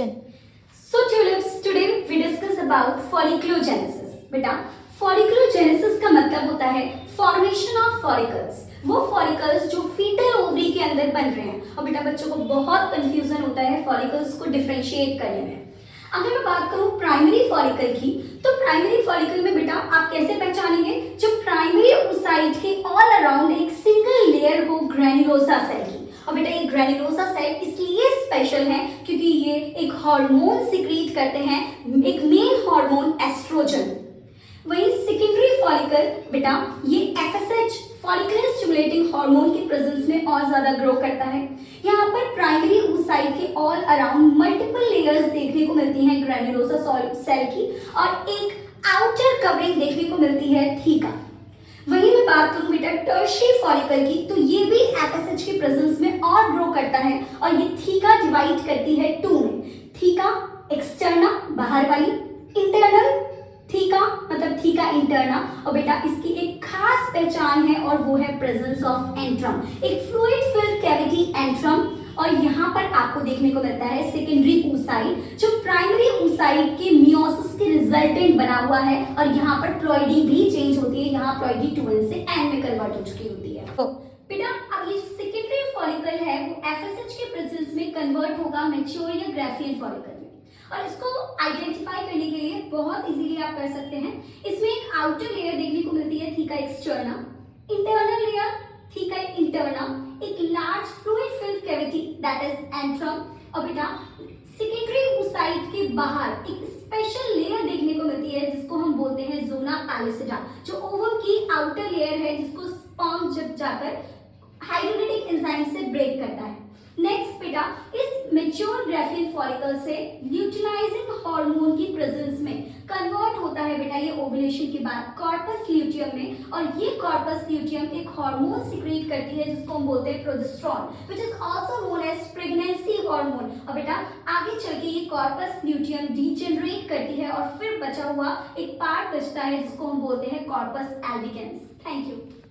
So tulips, today we discuss about folliculogenesis. बेटा folliculogenesis का मतलब होता है फॉर्मेशन ऑफ फॉलिकल्स। वो फॉलिकल्स जो फीटल ओवरी के अंदर बन रहे हैं। और बेटा बच्चों को बहुत कंफ्यूजन होता है फॉलिकल्स को डिफरेंशिएट करने में। अगर मैं बात करूं प्राइमरी फॉलिकल की, तो प्राइमरी फॉलिकल में बेटा आप कैसे पहचानेंगे? जो प्राइमरी ओसाइट के ऑल अराउंड एक सिंगल लेयर हो ग्रैन्युलोसा सेल की। और बेटा ये ग्रैन्युलोसा सेल इसलिए स्पेशल है क्योंकि ये एक हार्मोन सिक्रीट करते हैं, एक मेन हार्मोन एस्ट्रोजन। वहीं सेकेंडरी फॉलिकल बेटा ये एफएसएच फॉलिकुलर स्टिमुलेटिंग हार्मोन की प्रेजेंस में और ज्यादा ग्रो करता है। यहाँ पर प्राइमरी ओसाइट के ऑल अराउंड मल्टीपल लेयर्स देखने को मिलती हैं ग्रैन्युलोसा सेल की, और एक आउटर कवरिंग देखने को मिलती है थीका। वहीं मैं बात करूं बेटा टर्शियरी फॉलिकल की, तो ये भी एफएसएच की प्रेजेंस में और ग्रो करता है, और ये थीका डिवाइड करती है टू में। थीका एक्सटर्ना बाहर वाली, इंटरनल थीका मतलब थीका इंटरना। और बेटा इसकी एक खास पहचान है और वो है प्रेजेंस ऑफ एंट्रम, एक फ्लूइड फिल्ड कैविटी एंट्रम। और यहाँ पर आपको देखने को मिलता है सेकेंडरी ओसाइट जो प्राइमरी ओसाइट के मियोसिस के रिजल्टेंट बना हुआ है, और यहाँ पर प्लॉइडी भी चेंज होती है। यहाँ प्लॉइडी 2n से n में कन्वर्ट हो चुकी होती है। बेटा अब ये जो सेकेंडरी फॉलिकल है वो एफएसएच के प्रेजेंस में कन्वर्ट होगा मैच्योर या ग्राफियल फॉलिकल में। और इसको आइडेंटिफाई करने के लिए बहुत इजीली आप कर सकते हैं। इसमें एक आउटर लेयर देखने को मिलती है theca externa, internal layer theca interna, एक large fluid filled cavity that is antrum. और बेटा सेकेंडरी ओसाइट के बाहर एक स्पेशल लेयर देखने को मिलती है जिसको हम बोलते हैं जोना पैलिसिडा, जो ओवम की आउटर लेयर है जिसको स्पर्म जब जाकर हाइड्रोलिटिक एंजाइम से ब्रेक करता है। नेक्स्ट बेटा इस मैच्योर ग्राफियल फॉलिकल से ल्यूटिनाइजिंग हार्मोन की प्रेजेंस में कन्वर्ट होता है बेटा ये ओवुलेशन के बाद कॉर्पस ल्यूटियम में, और ये कॉर्पस ल्यूटियम एक हार्मोन सिक्रीट करती है जिसको हम बोलते हैं progesterone, which is also known as pregnancy hormone. और बेटा आगे चल के ये कॉर्पस ल्यूटियम डीजेनरेट करती है और फिर बचा हुआ एक पार्ट बचता है जिसको हम बोलते हैं कॉर्पस एल्बिकेंस। Thank you.